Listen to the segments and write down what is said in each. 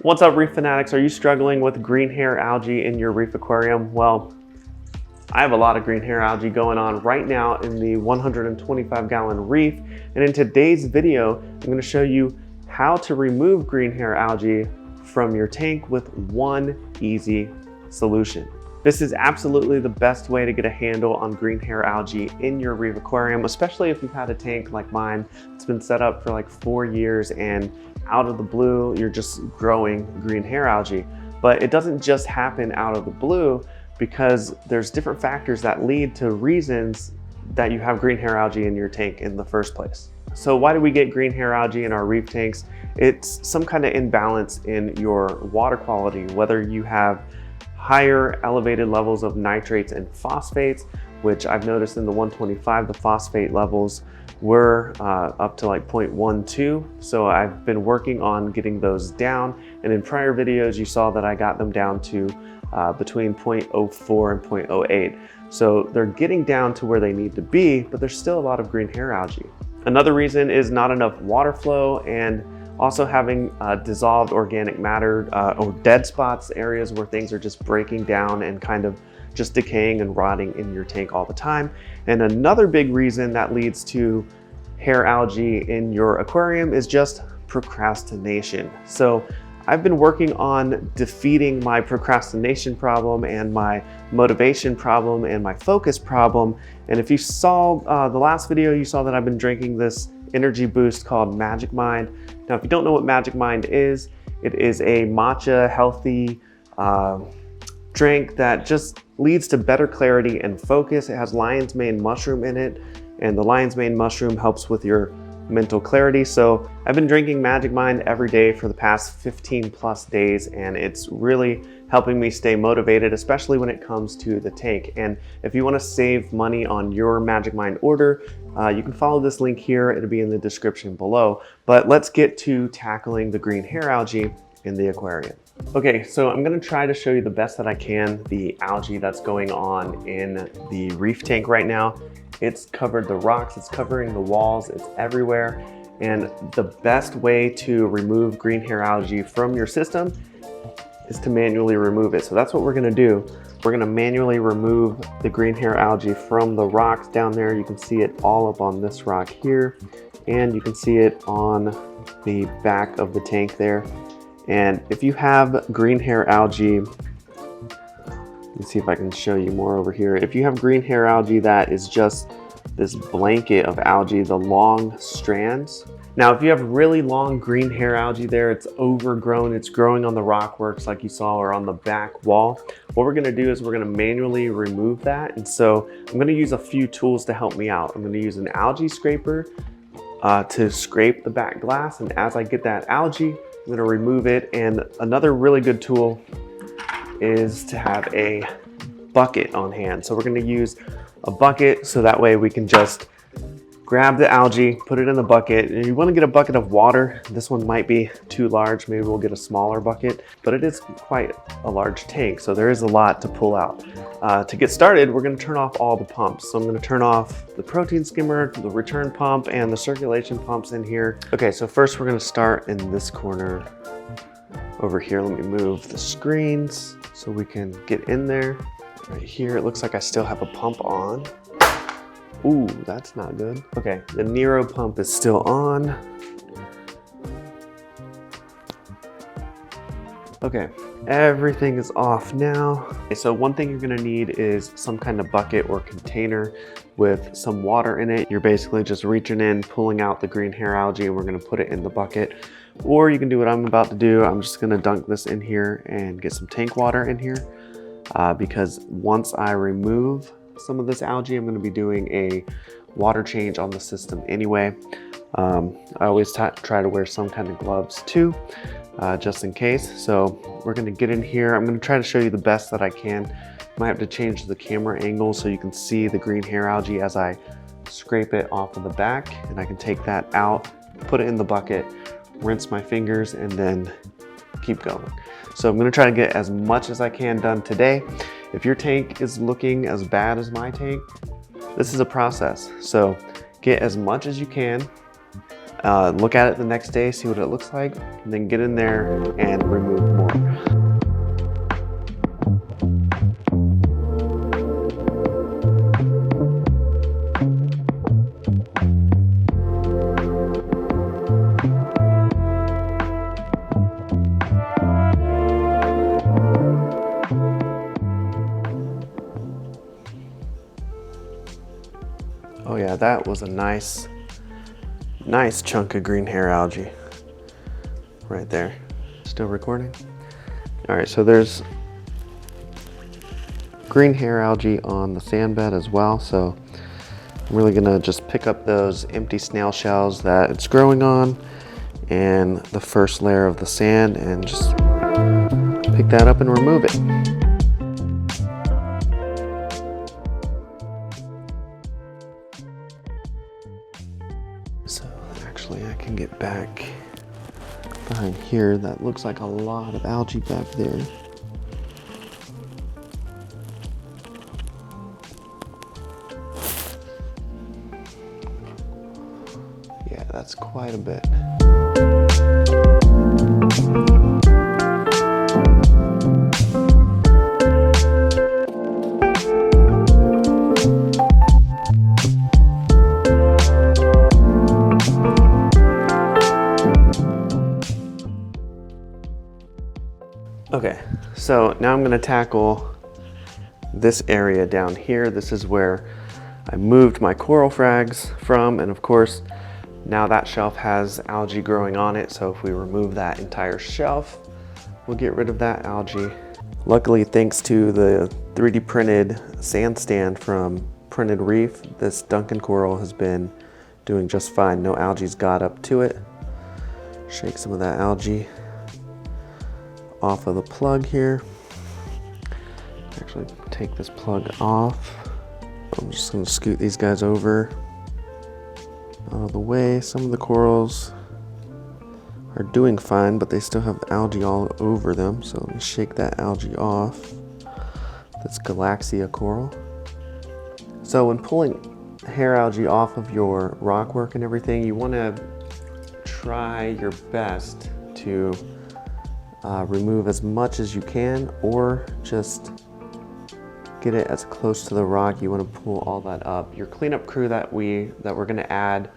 What's up, reef fanatics? Are you struggling with green hair algae in your reef aquarium? Well, I have a lot of green hair algae going on right now in the 125-gallon reef, and in today's video I'm going to show you how to remove green hair algae from your tank with one easy solution. This is absolutely the best way to get a handle on green hair algae in your reef aquarium, especially if you've had a tank like mine. It's been set up for like 4 years and out of the blue, you're just growing green hair algae. But it doesn't just happen out of the blue, because there's different factors that lead to reasons that you have green hair algae in your tank in the first place. So why do we get green hair algae in our reef tanks? It's some kind of imbalance in your water quality, whether you have higher elevated levels of nitrates and phosphates, which I've noticed in the 125, the phosphate levels were up to like 0.12. So I've been working on getting those down. And in prior videos, you saw that I got them down to between 0.04 and 0.08. So they're getting down to where they need to be, but there's still a lot of green hair algae. Another reason is not enough water flow, and also having dissolved organic matter or dead spots, areas where things are just breaking down and kind of just decaying and rotting in your tank all the time. And another big reason that leads to hair algae in your aquarium is just procrastination. So I've been working on defeating my procrastination problem and my motivation problem and my focus problem. And if you saw the last video, you saw that I've been drinking this energy boost called Magic Mind. Now, if you don't know what Magic Mind is, it is a matcha healthy drink that just leads to better clarity and focus. It has lion's mane mushroom in it, and the lion's mane mushroom helps with your mental clarity. So I've been drinking Magic Mind every day for the past 15 plus days, and it's really helping me stay motivated, especially when it comes to the tank. And if you want to save money on your Magic Mind order, you can follow this link here. It'll be in the description below. But let's get to tackling the green hair algae in the aquarium. Okay, so I'm gonna try to show you the best that I can the algae that's going on in the reef tank right now. It's covered the rocks, it's covering the walls, it's everywhere. And the best way to remove green hair algae from your system is to manually remove it. So that's what we're gonna do. We're gonna manually remove the green hair algae from the rocks down there. You can see it all up on this rock here, and you can see it on the back of the tank there. And if you have green hair algae, let's see if I can show you more over here. If you have green hair algae that is just this blanket of algae, the long strands. Now, if you have really long green hair algae there, it's overgrown, it's growing on the rockworks like you saw, or on the back wall. What we're gonna do is we're gonna manually remove that. And so I'm gonna use a few tools to help me out. I'm gonna use an algae scraper to scrape the back glass. And as I get that algae, I'm gonna remove it. And another really good tool is to have a bucket on hand. So we're gonna use a bucket, so that way we can just grab the algae, put it in the bucket. And you wanna get a bucket of water. This one might be too large. Maybe we'll get a smaller bucket, but it is quite a large tank, so there is a lot to pull out. To get started, we're gonna turn off all the pumps. So I'm gonna turn off the protein skimmer, the return pump, and the circulation pumps in here. Okay, so first we're gonna start in this corner over here. Let me move the screens so we can get in there. Right here, it looks like I still have a pump on. Ooh, that's not good. Okay, the Nero pump is still on. Okay, everything is off now. Okay, so one thing you're gonna need is some kind of bucket or container with some water in it. You're basically just reaching in, pulling out the green hair algae, and we're gonna put it in the bucket. Or you can do what I'm about to do. I'm just gonna dunk this in here and get some tank water in here. Because once I remove some of this algae, I'm going to be doing a water change on the system anyway. I always try to wear some kind of gloves too, just in case. So we're going to get in here. I'm going to try to show you the best that I can. Might have to change the camera angle so you can see the green hair algae as I scrape it off of the back, and I can take that out, put it in the bucket, rinse my fingers, and then keep going. So I'm gonna try to get as much as I can done today. If your tank is looking as bad as my tank, this is a process. So get as much as you can Look at it the next day, see what it looks like, and then get in there and remove more. Oh yeah, that was a nice chunk of green hair algae right there. Still recording? All right, so there's green hair algae on the sand bed as well. So I'm really gonna just pick up those empty snail shells that it's growing on and the first layer of the sand and just pick that up and remove it. So actually I can get back behind here. That looks like a lot of algae back there. Yeah, that's quite a bit. Okay, so now I'm going to tackle this area down here. This is where I moved my coral frags from, and of course now that shelf has algae growing on it, so if we remove that entire shelf, we'll get rid of that algae. Luckily, thanks to the 3D printed sand stand from Printed Reef, this Duncan coral has been doing just fine. No algae's got up to it. Shake some of that algae off of the plug here. Actually, take this plug off. I'm just going to scoot these guys over out of the way. Some of the corals are doing fine, but they still have algae all over them. So let me shake that algae off. That's Galaxia coral. So when pulling hair algae off of your rock work and everything, you want to try your best to remove as much as you can, or just get it as close to the rock. You want to pull all that up. Your cleanup crew that we're going to add,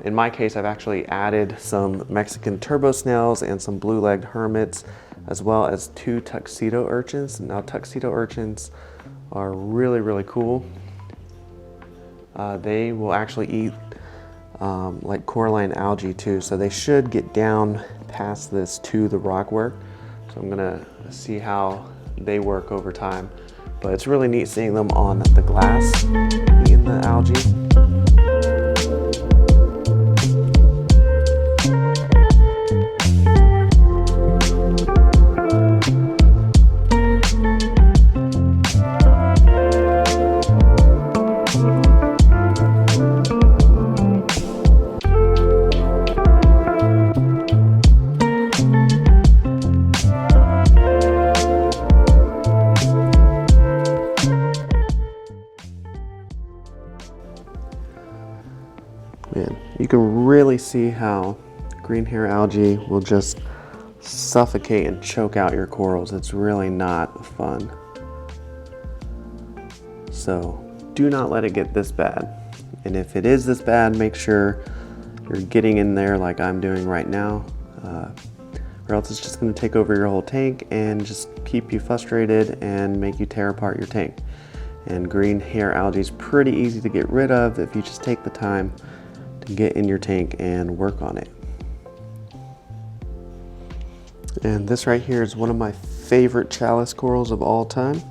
in my case I've actually added some Mexican turbo snails and some blue-legged hermits, as well as 2 tuxedo urchins. Now tuxedo urchins are really cool. They will actually eat like coralline algae too, so they should get down past this to the rock work. So I'm gonna see how they work over time, but it's really neat seeing them on the glass eating the algae. Man, you can really see how green hair algae will just suffocate and choke out your corals. It's really not fun. So do not let it get this bad. And if it is this bad, make sure you're getting in there like I'm doing right now, or else it's just going to take over your whole tank and just keep you frustrated and make you tear apart your tank. And green hair algae is pretty easy to get rid of if you just take the time to get in your tank and work on it. And this right here is one of my favorite chalice corals of all time,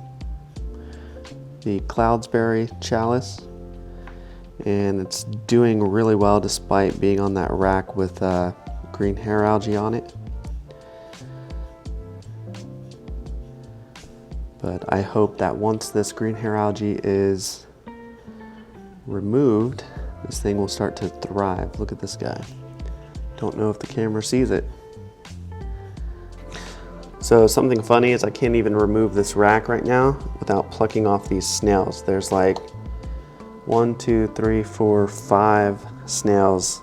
the Cloudsberry chalice, and it's doing really well despite being on that rack with green hair algae on it. But I hope that once this green hair algae is removed, this thing will start to thrive. Look at this guy. Don't know if the camera sees it. So something funny is I can't even remove this rack right now without plucking off these snails. There's like 1, 2, 3, 4, 5 snails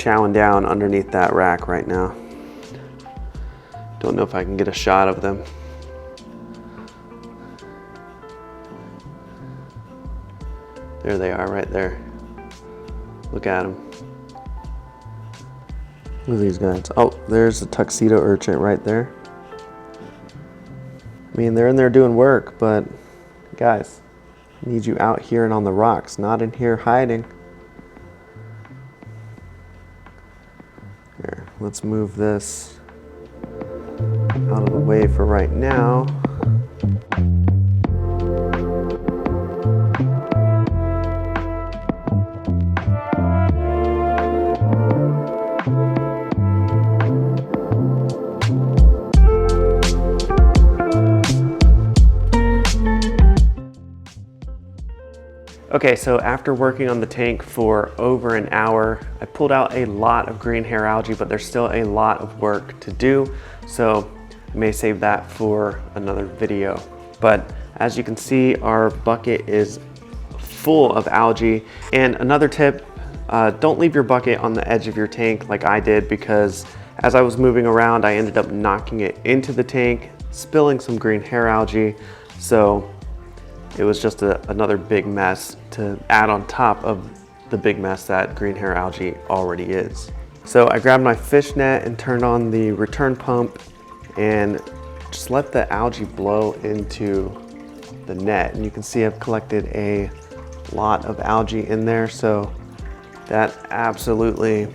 chowing down underneath that rack right now. Don't know if I can get a shot of them. There they are right there. Look at them. Look at these guys. Oh, there's a tuxedo urchin right there. I mean, they're in there doing work, but guys, I need you out here and on the rocks, not in here hiding. Here, let's move this out of the way for right now. Okay, so after working on the tank for over an hour, I pulled out a lot of green hair algae, but there's still a lot of work to do. So I may save that for another video. But as you can see, our bucket is full of algae. And another tip, don't leave your bucket on the edge of your tank like I did, because as I was moving around, I ended up knocking it into the tank, spilling some green hair algae. So it was just another big mess to add on top of the big mess that green hair algae already is. So I grabbed my fish net and turned on the return pump and just let the algae blow into the net. And you can see I've collected a lot of algae in there. So that absolutely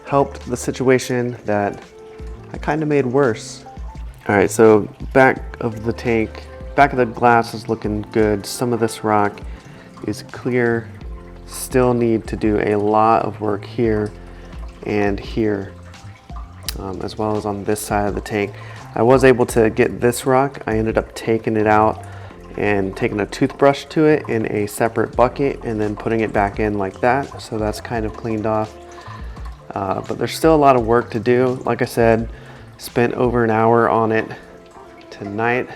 helped the situation that I kind of made worse. All right, so back of the tank, back of the glass is looking good. Some of this rock is clear. Still need to do a lot of work here and here, as well as on this side of the tank. I was able to get this rock. I ended up taking it out and taking a toothbrush to it in a separate bucket and then putting it back in like that. So that's kind of cleaned off. But there's still a lot of work to do. Like I said, spent over an hour on it tonight.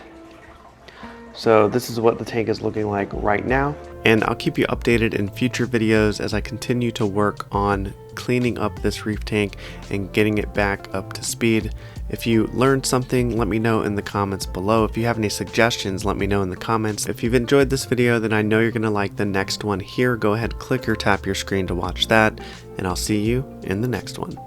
So this is what the tank is looking like right now. And I'll keep you updated in future videos as I continue to work on cleaning up this reef tank and getting it back up to speed. If you learned something, let me know in the comments below. If you have any suggestions, let me know in the comments. If you've enjoyed this video, then I know you're gonna like the next one here. Go ahead, click or tap your screen to watch that, and I'll see you in the next one.